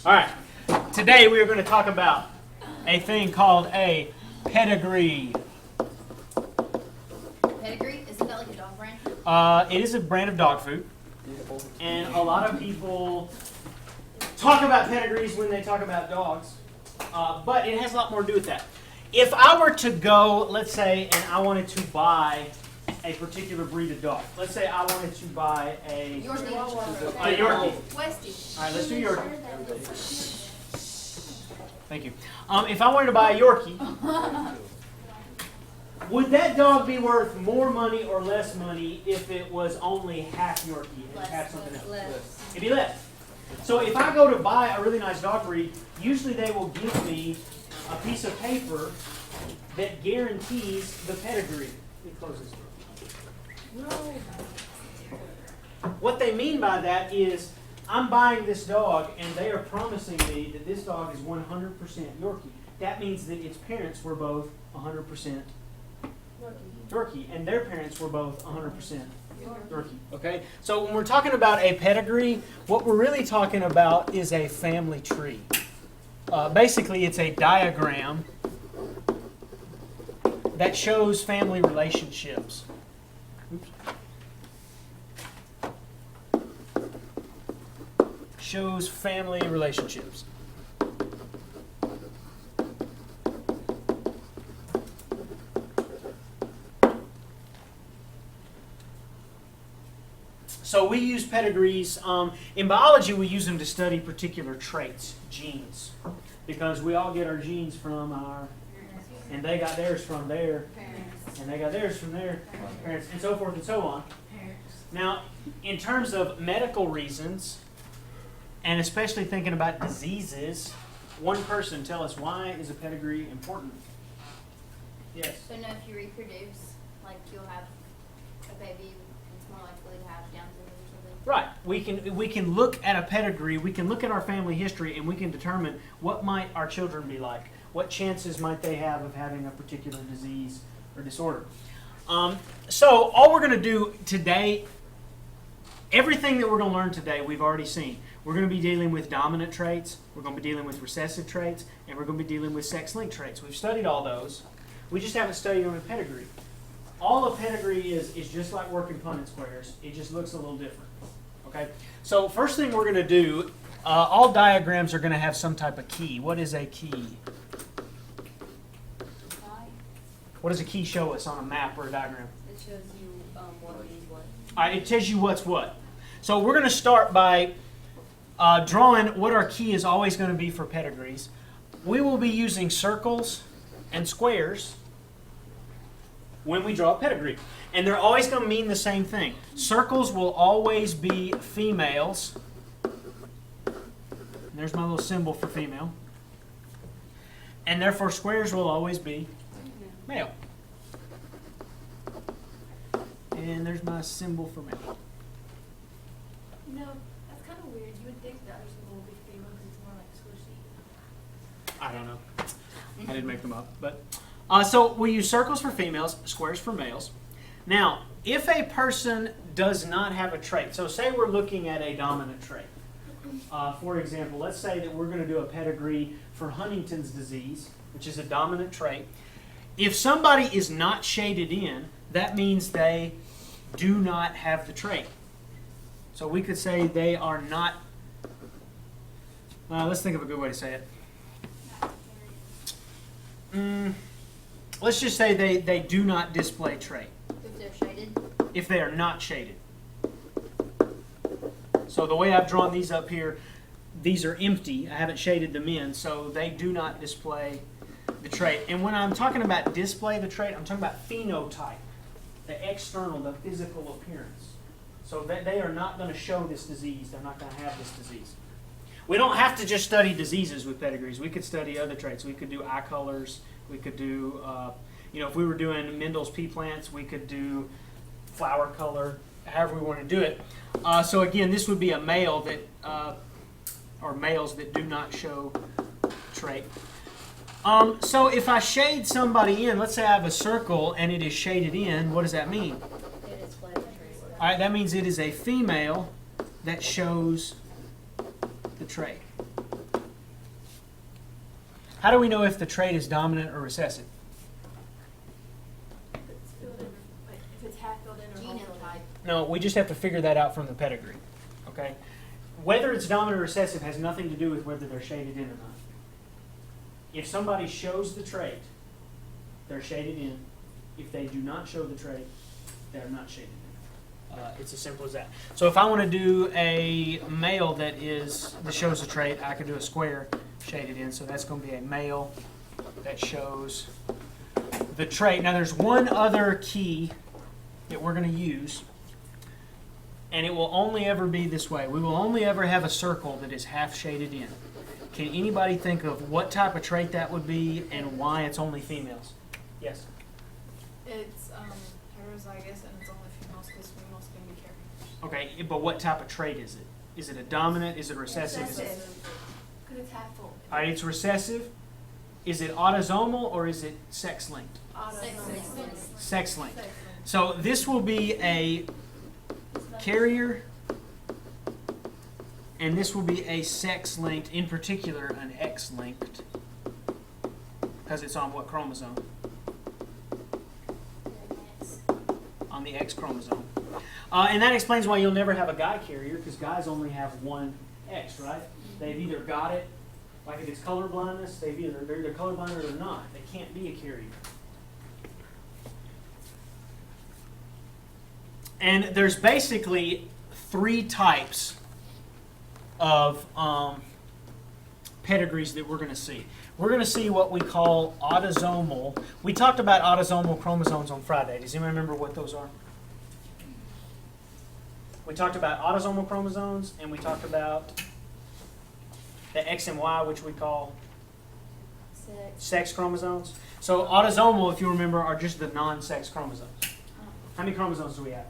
All right. Today we are going to talk about a thing called a pedigree. Pedigree? Isn't that like a dog brand? It is a brand of dog food. And a lot of people talk about pedigrees when they talk about dogs. But it has a lot more to do with that. If I were to go, let's say, and I wanted to buy a particular breed of dog. Let's say I wanted to buy a Yorkie. Westie. All right, let's do Yorkie. Thank you. If I wanted to buy a Yorkie, would that dog be worth more money or less money if it was only half Yorkie and half something else? Less. It'd be less. So if I go to buy a really nice dog breed, usually they will give me a piece of paper that guarantees the pedigree. Let me close this door. What they mean by that is I'm buying this dog and they are promising me that this dog is 100% Yorkie. That means that its parents were both 100% Yorkie and their parents were both 100% Yorkie. Okay? So when we're talking about a pedigree, what we're really talking about is a family tree. Basically, it's a diagram that shows family relationships. Oops. Shows family relationships. So we use pedigrees. In biology, we use them to study particular traits, genes, because we all get our genes from our, and they got theirs from their parents, and they got theirs from their parents, and so forth and so on. Now, in terms of medical reasons, and especially thinking about diseases, one person tell us, why is a pedigree important? Yes? So now if you reproduce, like you'll have a baby, it's more likely to have Down syndrome or something. Right. We can look at a pedigree, we can look at our family history, and we can determine what might our children be like. What chances might they have of having a particular disease or disorder? So all we're going to do today, everything that we're going to learn today, we've already seen. We're going to be dealing with dominant traits, we're going to be dealing with recessive traits, and we're going to be dealing with sex-linked traits. We've studied all those. We just haven't studied them in pedigree. All a pedigree is just like working Punnett squares. It just looks a little different. Okay? So first thing we're going to do, all diagrams are going to have some type of key. What is a key? What does a key show us on a map or a diagram? It shows you what is what. All right, it tells you what's what. So we're going to start by drawing what our key is always going to be for pedigrees. We will be using circles and squares when we draw a pedigree. And they're always going to mean the same thing. Circles will always be females. There's my little symbol for female. And therefore squares will always be male. And there's my symbol for male. You know, that's kind of weird. You would think the other symbol would be female because it's more like squishy. I don't know. I didn't make them up. But so we use circles for females, squares for males. Now, if a person does not have a trait, so say we're looking at a dominant trait. For example, let's say that we're going to do a pedigree for Huntington's disease, which is a dominant trait. If somebody is not shaded in, that means they do not have the trait. So we could say they are not, let's think of a good way to say it. Let's just say they do not display trait. If they're shaded? If they are not shaded. So the way I've drawn these up here, these are empty. I haven't shaded them in, so they do not display the trait. And when I'm talking about display the trait, I'm talking about phenotype, the external, the physical appearance. So that they are not going to show this disease. They're not going to have this disease. We don't have to just study diseases with pedigrees. We could study other traits. We could do eye colors. We could do, if we were doing Mendel's pea plants, we could do flower color, however we want to do it. So again, this would be a male that, or males that do not show trait. So if I shade somebody in, let's say I have a circle and it is shaded in, what does that mean? It displays the trait. All right, that means it is a female that shows the trait. How do we know if the trait is dominant or recessive? If it's filled in, like, if it's half filled in or whole filled Genotype. No, we just have to figure that out from the pedigree. Okay? Whether it's dominant or recessive has nothing to do with whether they're shaded in or not. If somebody shows the trait, they're shaded in. If they do not show the trait, they're not shaded in. It's as simple as that. So if I want to do a male that shows the trait, I could do a square shaded in. So that's going to be a male that shows the trait. Now there's one other key that we're going to use, and it will only ever be this way. We will only ever have a circle that is half shaded in. Can anybody think of what type of trait that would be and why it's only females? Yes? It's heterozygous and it's only females because females can be carriers. Okay, but what type of trait is it? Is it a dominant? Is it recessive? Is it, Because it's half full. all right, it's recessive. Is it autosomal or is it sex linked? Sex linked. So this will be a carrier, and this will be a sex linked, in particular an X linked, because it's on what chromosome? On the X chromosome. And that explains why you'll never have a guy carrier, because guys only have one X, right? They've either got it, like if it's color blindness, they're either colorblind or they're not. They can't be a carrier. And there's basically three types of pedigrees that we're going to see. We're going to see what we call autosomal. We talked about autosomal chromosomes on Friday. Does anyone remember what those are? We talked about autosomal chromosomes, and we talked about the X and Y, which we call sex chromosomes. So autosomal, if you remember, are just the non-sex chromosomes. How many chromosomes do we have?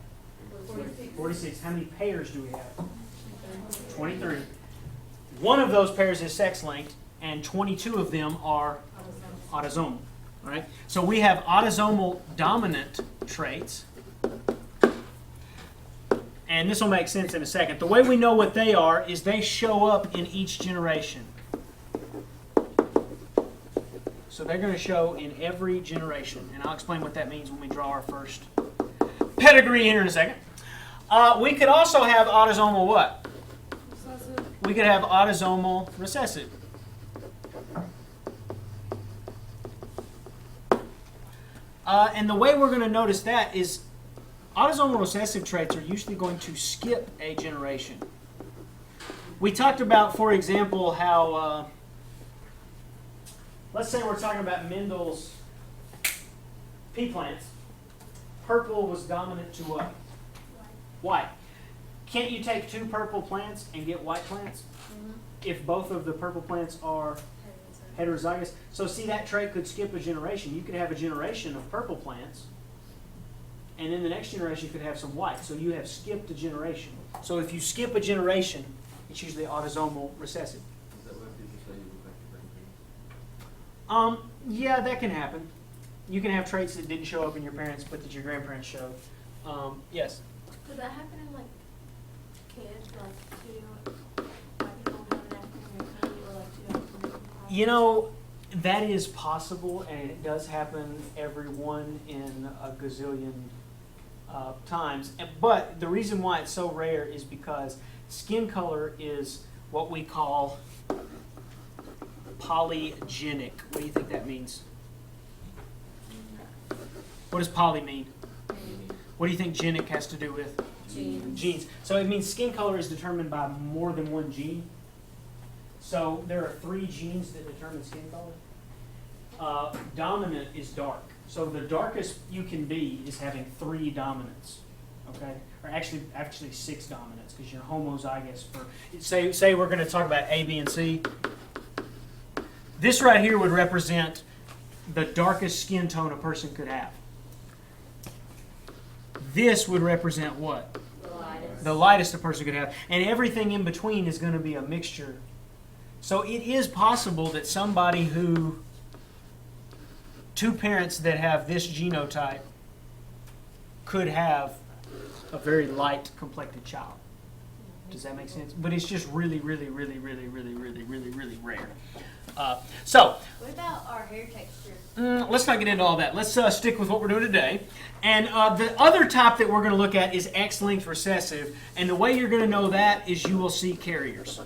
46. How many pairs do we have? 23. One of those pairs is sex-linked, and 22 of them are autosomal. Right? So we have autosomal dominant traits. And this will make sense in a second. The way we know what they are is they show up in each generation. So they're going to show in every generation. And I'll explain what that means when we draw our first pedigree here in a second. We could also have autosomal what? Recessive. We could have autosomal recessive. And the way we're going to notice that is autosomal recessive traits are usually going to skip a generation. We talked about, for example, how, let's say we're talking about Mendel's pea plants. Purple was dominant to what? White. Can't you take two purple plants and get white plants? If both of the purple plants are heterozygous. So see, that trait could skip a generation. You could have a generation of purple plants, and then the next generation could have some white. So you have skipped a generation. So if you skip a generation, it's usually autosomal recessive. Is that why people say you look like your grandparents? Yeah, that can happen. You can have traits that didn't show up in your parents, but that your grandparents showed. Yes? Does that happen in like kids, like two white people have an African American or like two African American? You know, that is possible, and it does happen every one in a gazillion times. But the reason why it's so rare is because skin color is what we call polygenic. What do you think that means? What does poly mean? What do you think genic has to do with? Genes. So it means skin color is determined by more than one gene. So there are 3 genes that determine skin color. Dominant is dark. So the darkest you can be is having 3 dominants. Okay? Or actually 6 dominants, because you're homozygous for, say we're going to talk about A, B, and C. This right here would represent the darkest skin tone a person could have. This would represent what? The lightest a person could have. And everything in between is going to be a mixture. So it is possible that somebody who, 2 parents that have this genotype could have a very light complected child. Does that make sense? But it's just really rare. What about our hair texture? Let's not get into all that. Let's stick with what we're doing today. And the other type that we're going to look at is X-linked recessive. And the way you're going to know that is you will see carriers.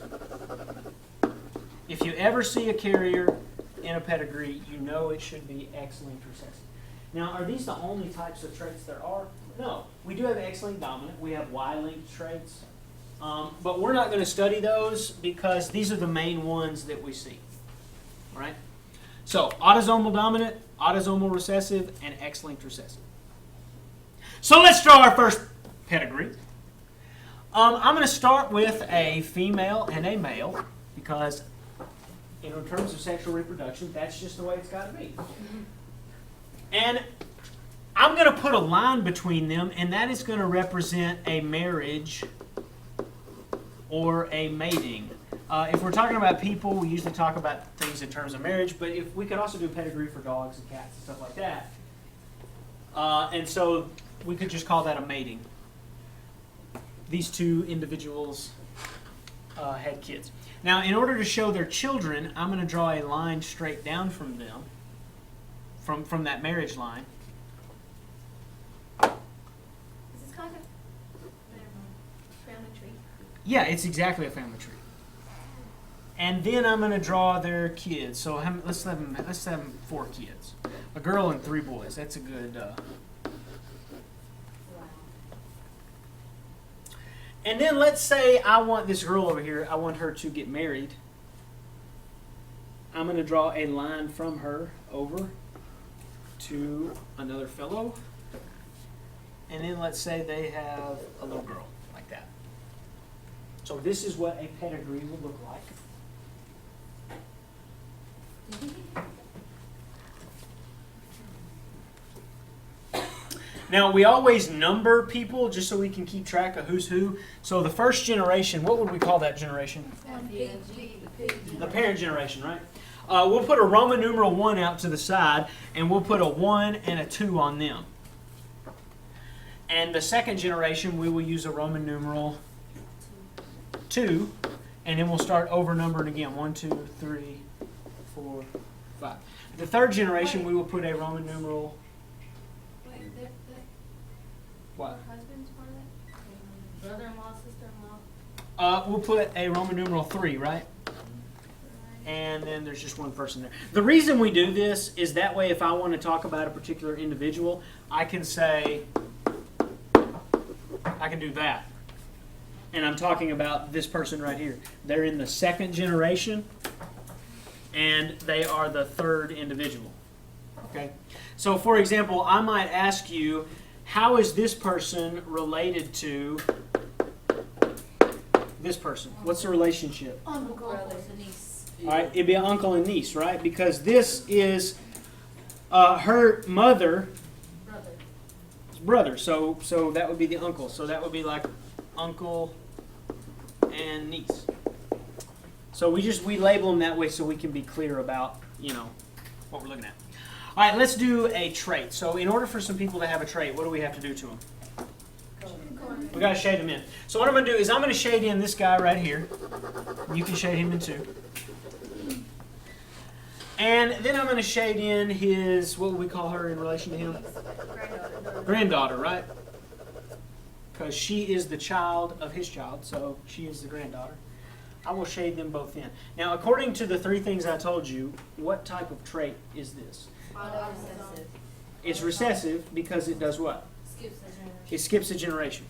If you ever see a carrier in a pedigree, you know it should be X-linked recessive. Now, are these the only types of traits there are? No. We do have X-linked dominant. We have Y-linked traits. But we're not going to study those because these are the main ones that we see. All right? So, autosomal dominant, autosomal recessive, and X-linked recessive. So let's draw our first pedigree. I'm going to start with a female and a male because in terms of sexual reproduction, that's just the way it's got to be. And I'm going to put a line between them, and that is going to represent a marriage or a mating. If we're talking about people, we usually talk about things in terms of marriage, but if we could also do pedigree for dogs and cats and stuff like that. And so we could just call that a mating. These two individuals had kids. Now, in order to show their children, I'm going to draw a line straight down from them, from that marriage line. Is this kind of family tree? Yeah, it's exactly a family tree. And then I'm going to draw their kids. So let's have them 4 kids, a girl and 3 boys. That's a good. And then let's say I want this girl over here. I want her to get married. I'm going to draw a line from her over to another fellow. And then let's say they have a little girl like that. So this is what a pedigree will look like. Now, we always number people just so we can keep track of who's who. So the first generation, what would we call that generation? The parent generation, right? We'll put a Roman numeral 1 out to the side, and we'll put a 1 and a 2 on them. And the second generation, we will use a Roman numeral 2, and then we'll start over numbering again. 1, 2, 3, 4, 5. The third generation, we will put a Roman numeral. What? Husband's part of it? Brother-in-law, sister-in-law? We'll put a Roman numeral 3, right? And then there's just one person there. The reason we do this is that way if I want to talk about a particular individual, I can say, I can do that. And I'm talking about this person right here. They're in the second generation, and they are the third individual. Okay? So, for example, I might ask you, how is this person related to this person? What's the relationship? Uncle, brothers, and niece. All right, it'd be an uncle and niece, right? Because this is her mother's brother. So that would be the uncle. So that would be like uncle and niece. So we label them that way so we can be clear about, what we're looking at. All right, let's do a trait. So in order for some people to have a trait, what do we have to do to them? We got to shade them in. So what I'm going to do is I'm going to shade in this guy right here. You can shade him in too. And then I'm going to shade in his, what would we call her in relation to him? Granddaughter, right? Because she is the child of his child, so she is the granddaughter. I will shade them both in. Now, according to the 3 things I told you, what type of trait is this? Recessive. It's recessive because it does what? Skips the generation. It skips a generation.